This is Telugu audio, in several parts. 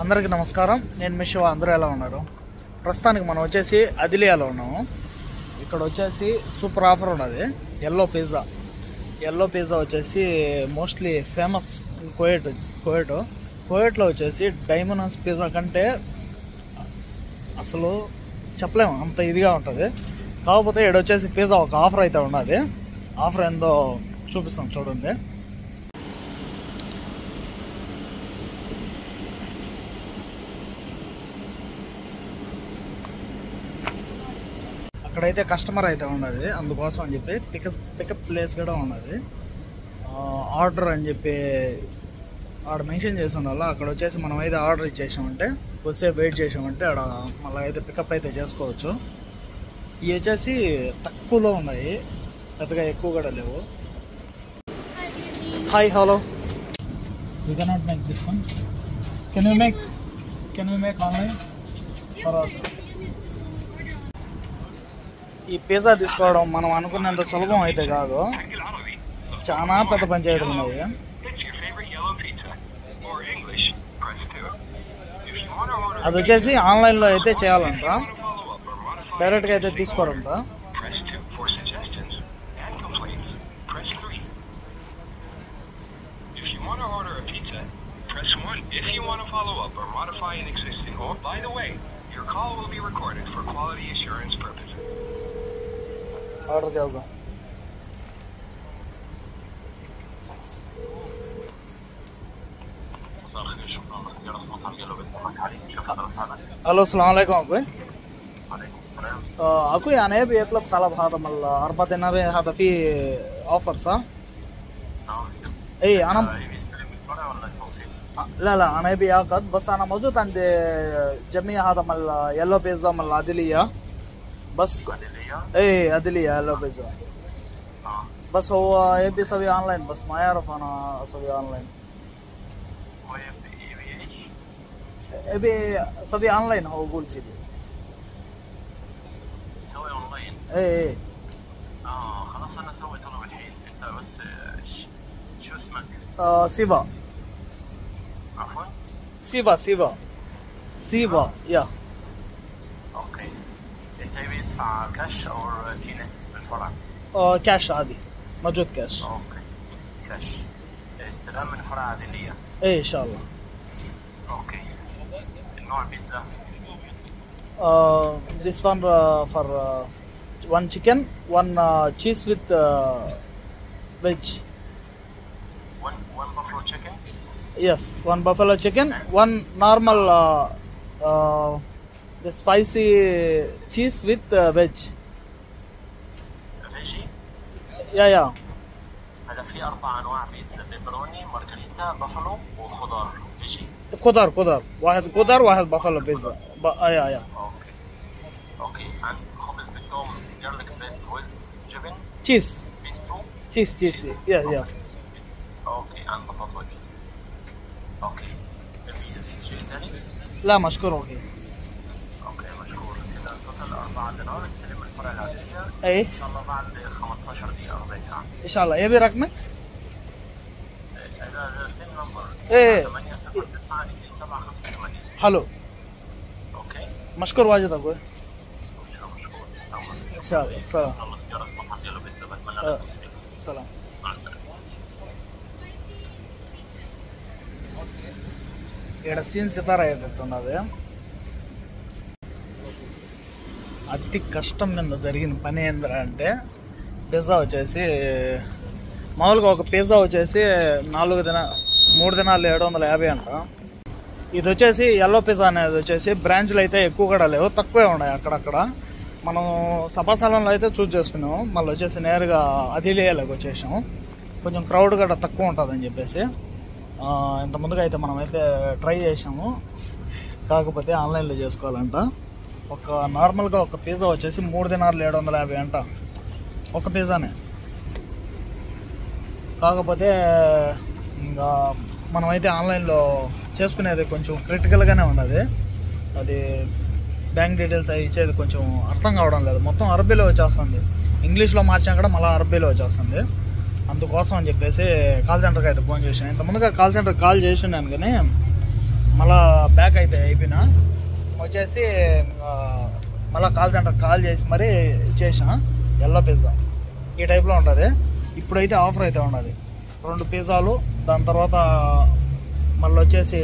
అందరికీ నమస్కారం. నేను మీ శివ. అందరూ ఎలా ఉన్నారు? ప్రస్తుతానికి మనం వచ్చేసి అదిలియాలో ఉన్నాము. ఇక్కడ వచ్చేసి సూపర్ ఆఫర్ ఉన్నది. ఎల్లో పిజ్జా వచ్చేసి మోస్ట్లీ ఫేమస్ కోయేట్లో వచ్చేసి డైమండ్స్ పిజ్జా కంటే అసలు చెప్పలేము, అంత ఇదిగా ఉంటుంది. కాకపోతే ఇక్కడ వచ్చేసి పిజ్జా ఒక ఆఫర్ అయితే ఉన్నది. ఆఫర్ ఏందో చూపిస్తాం చూడండి. అక్కడైతే కస్టమర్ అయితే ఉన్నది, అందుకోసం అని చెప్పి పికప్ ప్లేస్ కూడా ఉన్నది. ఆర్డర్ అని చెప్పి ఆడ మెన్షన్ చేసి ఉండాలి. అక్కడ వచ్చేసి మనం అయితే ఆర్డర్ ఇచ్చేసామంటే కొద్దిసేపు వెయిట్ చేసామంటే ఆడ మళ్ళీ అయితే పికప్ అయితే చేసుకోవచ్చు. ఇవి వచ్చేసి తక్కువలో ఉన్నాయి, పెద్దగా ఎక్కువ కూడా లేవు. Hi, hello. We cannot make this one. Can you make online? ఈ పిజ్జా తీసుకోవడం మనం అనుకున్నంత సులభం అయితే కాదు, చాలా పెద్ద పంచాయతీలు ఉన్నాయి. అది వచ్చేసి ఆన్లైన్లో అయితే చేయాలంట, డైరెక్ట్గా అయితే తీసుకోరంట. ఆర్డర్ చేద్దాం. الو السلام عليكم اخوي. اخوي انا ابي اطلب طلب هذا من 4 دينار. هذا فيه اوفر صح؟ اي انا لا انا ابي اخذ، بس انا موجود عند جميع هذا من يلو بيتزا من العدليه بس. اي عدليه يلو بيتزا، بس هو يبي يسوي اونلاين بس ما يعرف انا اسوي اونلاين. ابي اسوي اونلاين، هو يقول كذي. تسوي اونلاين؟ اي خلاص انا اسوي طلب الحين. انت بس شو اسمك؟ سيبا. عفوا؟ سيبا يا. اوكي. انت يبي يدفع كاش او تينه بالفرع؟ كاش عادي، موجود كاش. اوكي كاش. استلام من فرع عادليه؟ اي ان شاء الله. اوكي. نوع بيتزا؟ this one for one chicken, one cheese with veg. One buffalo chicken? Yes, one buffalo chicken, one normal the spicy cheese with veg. فيجي؟ يا هذا في 4 انواع بيتزا: بيبروني، مارغريتا، بافلو وخضار. فيجي؟ خضار، واحد خضار واحد بافلو بيتزا. يا اوكي. عن خبز بالثوم جارليك بريد ويز جبن cheese بيستو؟ يا اوكي. عن بطاطا. اوكي. تبي شيء ثاني؟ لا مشكور. اوكي مشكور. كذا توتال 4 دينار. استلم الفرع العادية اي ان شاء الله بعد 15 دقيقة ربع ساعة ان شاء الله. يبي رقمك؟ هذا سن نمبر ايه 809 حلو. اوكي مشكور واجد اخوي. مشكور. ان شاء الله. السلام. خلص جرس مطعم يلا بيتزا. بتمنى لك السلام. مع السلامة. ఇక్కడ సీన్ సితారా అయ్యేటట్టున్నది. అతి కష్టం మీద జరిగిన పని ఏంద్రా అంటే, పిజ్జా వచ్చేసి మామూలుగా ఒక పిజ్జా వచ్చేసి 3 దినాలు 750 అంట. ఇది వచ్చేసి ఎల్లో పిజ్జా అనేది వచ్చేసి బ్రాంచ్లు అయితే ఎక్కువ కూడా లేవు, తక్కువే ఉన్నాయి అక్కడక్కడ. మనం సభాస్థలంలో అయితే చూస్ చేసుకున్నాము, మళ్ళీ వచ్చేసి నేరుగా అదిలియాలోకి వచ్చేసాము. కొంచెం క్రౌడ్ కూడా తక్కువ ఉంటుందని చెప్పేసి ఇంత ముందుగా అయితే మనం అయితే ట్రై చేసాము, కాకపోతే ఆన్లైన్లో చేసుకోవాలంట. ఒక నార్మల్గా ఒక పిజ్జా వచ్చేసి 3 దినాలు 750 అంట, ఒక పిజ్జానే. కాకపోతే ఇంకా మనమైతే ఆన్లైన్లో చేసుకునేది కొంచెం క్రిటికల్గానే ఉన్నది. అది బ్యాంక్ డీటెయిల్స్ అవి ఇచ్చేది కొంచెం అర్థం కావడం లేదు. మొత్తం అరబీలో వచ్చేస్తుంది, ఇంగ్లీష్లో మార్చాం కూడా మళ్ళీ అరబీలో వచ్చేస్తుంది. అందుకోసం అని చెప్పేసి కాల్ సెంటర్కి అయితే ఫోన్ చేశాను. ఇంత ముందుగా కాల్ సెంటర్కి కాల్ చేసినాను, కానీ మళ్ళా బ్యాక్ అయితే అయిపోయినా వచ్చేసి మళ్ళీ కాల్ సెంటర్ కాల్ చేసి మరీ చేసిన ఎల్లో పిజ్జా ఈ టైప్లో ఉంటుంది. ఇప్పుడైతే ఆఫర్ అయితే ఉన్నది 2 పిజ్జాలు, దాని తర్వాత మళ్ళీ వచ్చేసి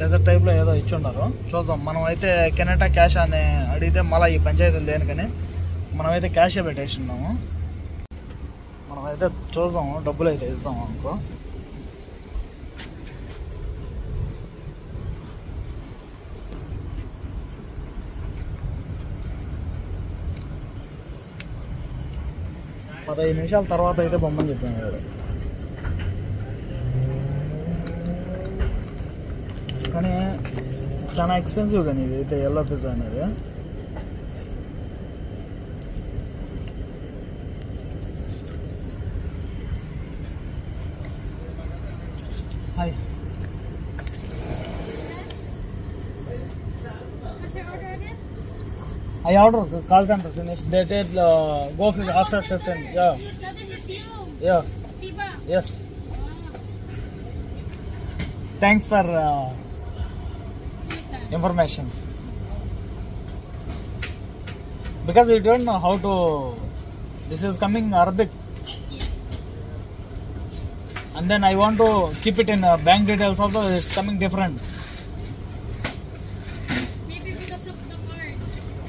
డెజర్ట్ టైప్లో ఏదో ఇచ్చి ఉన్నారు. చూద్దాం. మనం అయితే కెనటా క్యాష్ అని అడిగితే మళ్ళీ ఈ పంచాయతీలు దేనికని మనమైతే క్యాషే పెట్టేసి ఉన్నాము. మనమైతే చూద్దాము, డబ్బులు అయితే ఇద్దాము అనుకో. పదహైదు నిమిషాల తర్వాత అయితే బొమ్మని చెప్పాను కదా. కానీ చాలా ఎక్స్పెన్సివ్ కానీ ఇది అయితే ఎల్లో పిజ్జా అనేది. Hi, I order call center finish. They did go after 15. Yeah. So this is you. Yes. Siba. Yes. Thanks for information. Because you don't know how to. This is coming Arabic. Yes. And then I want to keep it in bank details also. It's coming different. Maybe because of the card.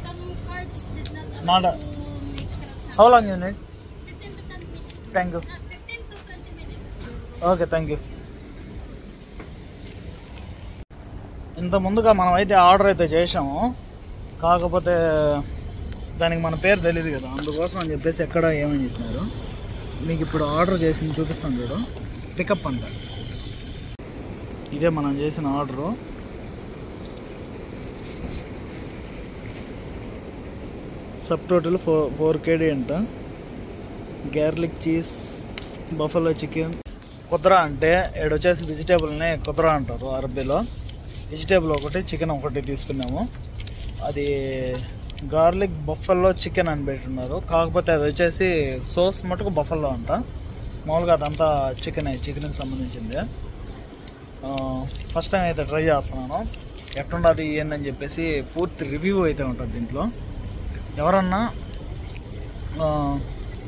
Some cards did not allow Not to make transaction. How long you need? 15 to 10 minutes. Thank you. 15 to 20 minutes. Okay, thank you. ఇంత ముందుగా మనం అయితే ఆర్డర్ అయితే చేసాము, కాకపోతే దానికి మన పేరు తెలియదు కదా, అందుకోసం అని చెప్పేసి ఎక్కడ ఏమని చెప్పినారు. మీకు ఇప్పుడు ఆర్డర్ చేసి చూపిస్తాను చూడు. పికప్ అంట. ఇదే మనం చేసిన ఆర్డరు. సబ్ టోటల్ 4 kg అంట. గార్లిక్ చీజ్, బఫలో చికెన్, కుద్రా అంటే ఇక్కడ వచ్చేసి వెజిటేబుల్ని కుద్రా అంటారు అరబీలో. వెజిటేబుల్ ఒకటి, చికెన్ ఒకటి తీసుకున్నాము. అది గార్లిక్ బఫల్లో చికెన్ అని పెట్టున్నారు, కాకపోతే అది వచ్చేసి సోస్ మటుకు బఫల్లో అంట. మామూలుగా అదంతా చికెన్కి సంబంధించింది. ఫస్ట్ టైం అయితే ట్రై చేస్తున్నాను, ఎట్లుండదు ఏందని చెప్పేసి పూర్తి రివ్యూ అయితే ఉంటుంది దీంట్లో. ఎవరన్నా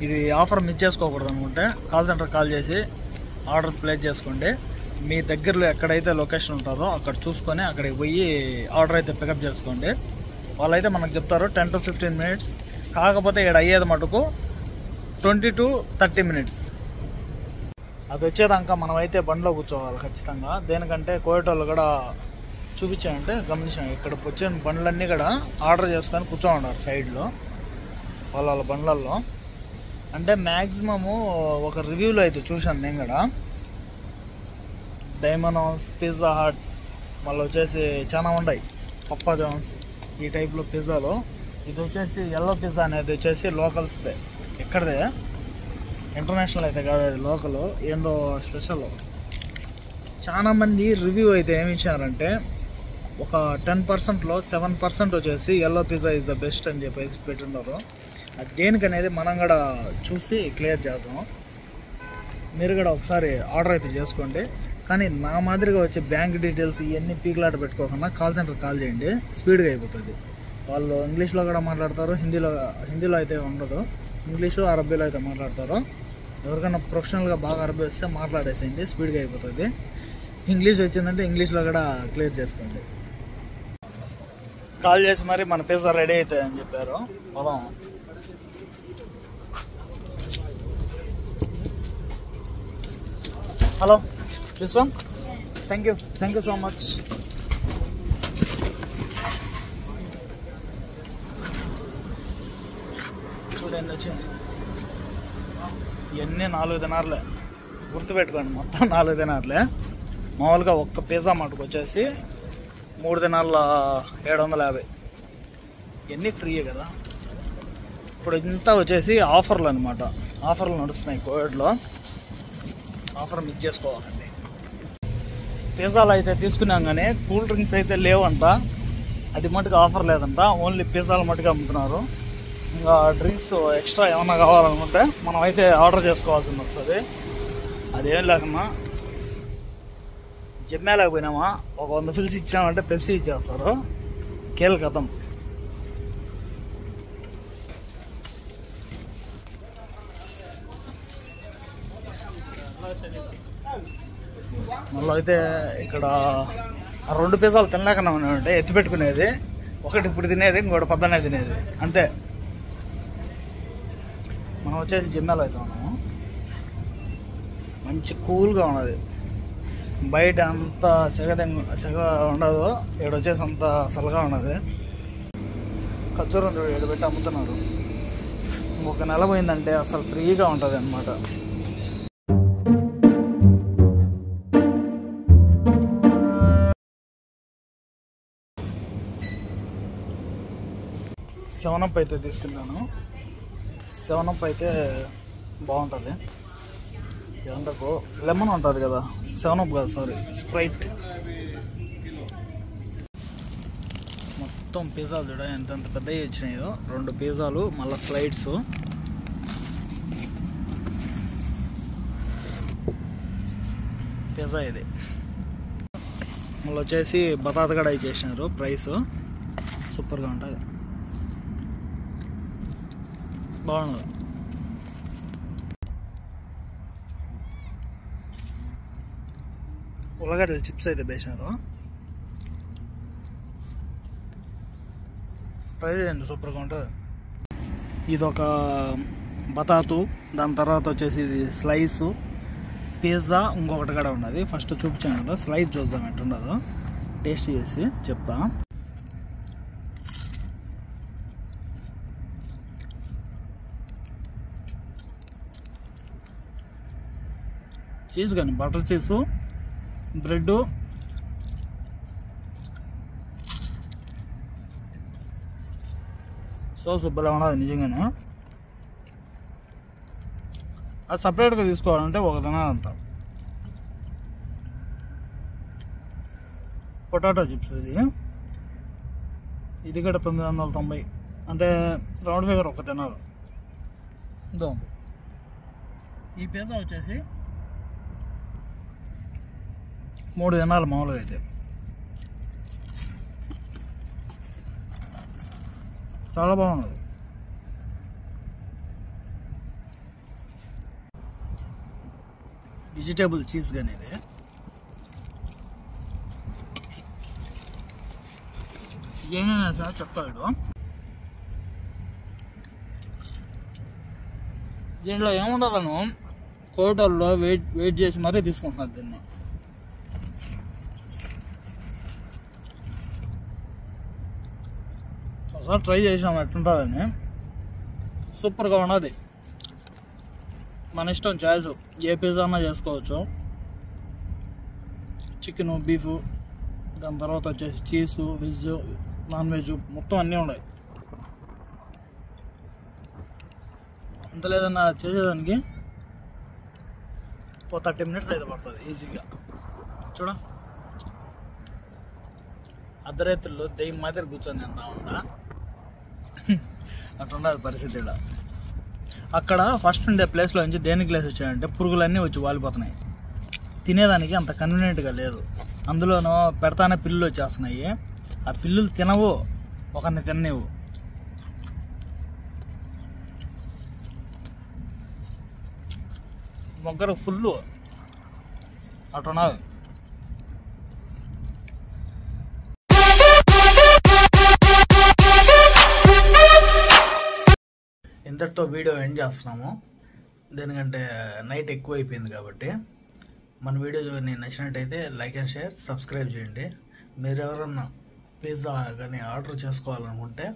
ఇది ఆఫర్ మిస్ చేసుకోకూడదు అనుకుంటే కాల్ సెంటర్ కాల్ చేసి ఆర్డర్ ప్లేస్ చేసుకోండి. మీ దగ్గరలో ఎక్కడైతే లొకేషన్ ఉంటుందో అక్కడ చూసుకొని అక్కడికి పోయి ఆర్డర్ అయితే పికప్ చేసుకోండి. వాళ్ళైతే మనకు చెప్తారు 10 to 15 minutes. కాకపోతే ఇక్కడ అయ్యేది మటుకు 20 to 30 minutes. అది వచ్చేదాకా మనం అయితే బండిలో కూర్చోవాలి ఖచ్చితంగా. దేనికంటే కోయటోళ్ళు కూడా చూపించాయంటే గమనించాను, ఇక్కడ వచ్చిన బండ్లన్నీ కూడా ఆర్డర్ చేసుకొని కూర్చోమన్నారు సైడ్లో వాళ్ళ బండ్లల్లో. అంటే మ్యాక్సిమము ఒక రివ్యూలో అయితే చూశాను నేను కూడా, డైమనోస్, పిజ్జా హట్, మళ్ళీ వచ్చేసి చాలా ఉన్నాయి, పప్పా జాన్స్, ఈ టైప్లో పిజ్జాలో. ఇది వచ్చేసి ఎల్లో పిజ్జా అనేది వచ్చేసి లోకల్స్దే, ఇక్కడదే, ఇంటర్నేషనల్ అయితే కాదు, అది లోకల్, ఏందో స్పెషల్. చాలామంది రివ్యూ అయితే ఏమి ఇచ్చారంటే ఒక 10%లో 7% వచ్చేసి yellow pizza is the best అని చెప్పేసి పెట్టున్నారు. అది దేనికనేది మనం కూడా చూసి క్లియర్ చేద్దాం. మీరు కూడా ఒకసారి ఆర్డర్ అయితే చేసుకోండి. కానీ నా మాదిరిగా వచ్చే బ్యాంక్ డీటెయిల్స్ ఇవన్నీ పీకులాట పెట్టుకోకుండా కాల్ సెంటర్ కాల్ చేయండి, స్పీడ్గా అయిపోతుంది. వాళ్ళు ఇంగ్లీష్లో కూడా మాట్లాడతారు, హిందీలో అయితే ఉండదు, ఇంగ్లీషు అరబీలో అయితే మాట్లాడతారు. ఎవరికైనా ప్రొఫెషనల్గా బాగా అరబీ వస్తే మాట్లాడేసేయండి, స్పీడ్గా అయిపోతుంది. ఇంగ్లీష్ వచ్చిందంటే ఇంగ్లీష్లో కూడా క్లియర్ చేసుకోండి. కాల్ చేసి మరి మన పిజ్జా రెడీ అవుతాయని చెప్పారు. పొలం hello, this one, thank you so much. చూడండి వచ్చింది, ఇవన్నీ 4 దినార్లే, గుర్తుపెట్టుకోండి, మొత్తం 4 దినార్లే. మామూలుగా ఒక్క పిజ్జా మటుకు వచ్చేసి 3 దినార్ల 750. ఇవన్నీ ఫ్రీయే కదా. ఇప్పుడు ఇంత వచ్చేసి ఆఫర్లు అనమాట, ఆఫర్లు నడుస్తున్నాయి కోవిడ్లో. ఆఫర్ మిస్ చేసుకోవాలండి. పిజ్జాలు అయితే తీసుకున్నాం కానీ కూల్ డ్రింక్స్ అయితే లేవంట, అది మటుకు ఆఫర్ లేదంట, ఓన్లీ పిజ్జాలు మటుకు అమ్ముతున్నారు. ఇంకా డ్రింక్స్ ఎక్స్ట్రా ఏమన్నా కావాలనుకుంటే మనం అయితే ఆర్డర్ చేసుకోవాల్సి వస్తుంది. అదేం లేకన్నా జిమ్మాలకు పోయినామా, ఒక 100 పిలిచి ఇచ్చామంటే పెప్సీ ఇచ్చేస్తారు. కేల్ కథం. మళ్ళీ అయితే ఇక్కడ 2 పిజ్జాలు తినలేకన్నా ఉన్నాయంటే ఎత్తి పెట్టుకునేది, ఒకటి ఇప్పుడు తినేది, ఇంకోటి పొద్దున్నే తినేది అంతే. మనం వచ్చేసి జిమ్మాలో అయితే ఉన్నాము. మంచి కూల్గా ఉన్నది. బయట అంత సెగ ఉండదు, ఇక్కడ వచ్చేసి అంత చల్లగా ఉన్నది. ఖర్జూరం ఇక్కడ పెట్టి అమ్ముతున్నారు. ఇంకొక నెల పోయిందంటే అసలు ఫ్రీగా ఉంటుంది అన్నమాట. సెవెనప్ అయితే తీసుకున్నాను. సెవెనప్ అయితే బాగుంటుంది. ఎంతకు లెమన్ ఉంటుంది కదా, సెవెనప్ కాదు సారీ స్ప్రైట్. మొత్తం పిజ్జాలు చూడ ఎంతెంత పెద్దవి వచ్చినాయో. 2 పిజ్జాలు మళ్ళీ స్లైడ్స్. పిజ్జా ఇది. మళ్ళీ వచ్చేసి బతాత కూడా ఇచ్చేసినారు. ప్రైస్ సూపర్గా ఉంటుంది, బాగుంది. ఉల్లగడ్డలు చిప్స్ అయితే వేసినారు. ట్రై చేయండి, సూపర్గా ఉంటుంది. ఇదొక బతాతు, దాని తర్వాత వచ్చేసి ఇది స్లైసు, పిజ్జా, ఇంకొకటి కూడా ఉన్నది. ఫస్ట్ చూపించాను కదా, స్లైస్ చూద్దాం ఎట్టుండదో, టేస్ట్ చేసి చెప్తా. చీజ్ కానీ బటర్ చీజు, బ్రెడ్, సో సూపర్గా ఉన్నది నిజంగానే. అది సపరేట్గా తీసుకోవాలంటే ఒక తినాలంట. పొటాటో చిప్స్ ఇది కూడా 990, అంటే రౌండ్ ఫిగర్ ఒక తినాలి. ఇదో ఈ పిజ్జా వచ్చేసి 3 తినాలి మామూలుగా అయితే. చాలా బాగున్నది. వెజిటేబుల్ చీజ్ కానీ ఇది. ఏమైనా సార్ చెప్తాడు. దీంట్లో ఏముండదు, హోటల్లో వెయిట్ చేసి మరీ తీసుకుంటున్నారు దీన్ని. ఒకసారి ట్రై చేసాం ఎట్లుంటుందని. సూపర్గా ఉన్నది. మన ఇష్టం, చాయిస్ ఏ పిజ్జా అన్నా చేసుకోవచ్చు. చికెను, బీఫ్, దాని తర్వాత వచ్చేసి చీజు, వెజ్, నాన్ వెజ్ మొత్తం అన్నీ ఉన్నాయి. అంత లేదన్నా చేసేదానికి ఒక 30 minutes అయితే పడుతుంది ఈజీగా. చూడ అర్ధరాత్రుల్లో దెయ్యం మాదిరి కూర్చొని తింటా ఉండా, అట్లుండదు పరిస్థితి. ఇక్కడ అక్కడ ఫస్ట్ ఉండే ప్లేస్లో నుంచి దేనికి ప్లేస్ వచ్చాయంటే పురుగులన్నీ వచ్చి వాలిపోతున్నాయి. తినేదానికి అంత కన్వీనియంట్గా లేదు. అందులోనూ పెడతానే పిల్లులు వచ్చేస్తున్నాయి. ఆ పిల్లులు తినవు, ఒకరిని తినవు. మొగ్గరు ఫుల్ అటున్నది. ఇంతటితో వీడియో ఎండ్ చేస్తున్నాము. దేనికంటే నైట్ ఎక్కువ అయిపోయింది కాబట్టి. మన వీడియో నేను నచ్చినట్టయితే లైక్ అండ్ షేర్, సబ్స్క్రైబ్ చేయండి. మీరు ఎవరన్నా పిజ్జా కానీ ఆర్డర్ చేసుకోవాలనుకుంటే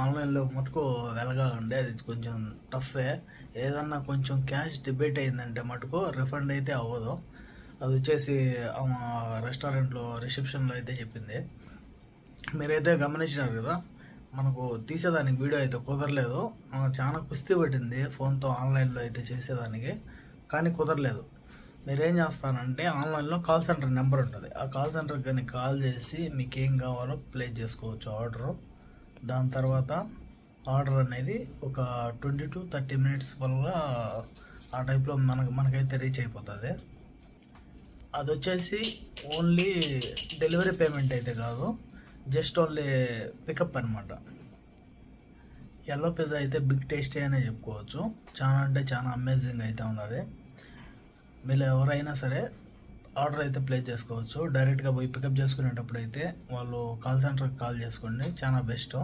ఆన్లైన్లో మటుకు వెలగాలండి, అది కొంచెం టఫే. ఏదన్నా కొంచెం క్యాష్ డిబేట్ అయిందంటే మటుకు రిఫండ్ అయితే అవ్వదు. అది వచ్చేసి రెస్టారెంట్లో రిసెప్షన్లో అయితే చెప్పింది. మీరైతే గమనించినారు కదా, మనకు తీసేదానికి వీడియో అయితే కుదరలేదు. చాలా కుస్తీ పట్టింది ఫోన్తో ఆన్లైన్లో అయితే చేసేదానికి, కానీ కుదరలేదు. మీరేం చేస్తానంటే ఆన్లైన్లో కాల్ సెంటర్ నెంబర్ ఉంటుంది. ఆ కాల్ సెంటర్కి కానీ కాల్ చేసి మీకు ఏం కావాలో ప్లేస్ చేసుకోవచ్చు ఆర్డరు. దాని తర్వాత ఆర్డర్ అనేది ఒక 20 to 30 minutes వల్ల ఆ టైప్లో మనకైతే రీచ్ అయిపోతుంది. అది వచ్చేసి ఓన్లీ డెలివరీ పేమెంట్ అయితే కాదు, జస్ట్ ఓన్లీ పికప్ అనమాట. ఎల్లో పిజ్జా అయితే బిగ్ టేస్టీ అనే చెప్పుకోవచ్చు. చాలా అంటే చాలా అమేజింగ్ అయితే ఉన్నది. మీరు ఎవరైనా సరే ఆర్డర్ అయితే ప్లేస్ చేసుకోవచ్చు. డైరెక్ట్గా పోయి పికప్ చేసుకునేటప్పుడు అయితే వాళ్ళు కాల్ సెంటర్కి కాల్ చేసుకోండి, చాలా బెస్ట్.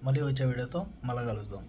మళ్ళీ వచ్చే వీడియోతో మళ్ళీ కలుద్దాం.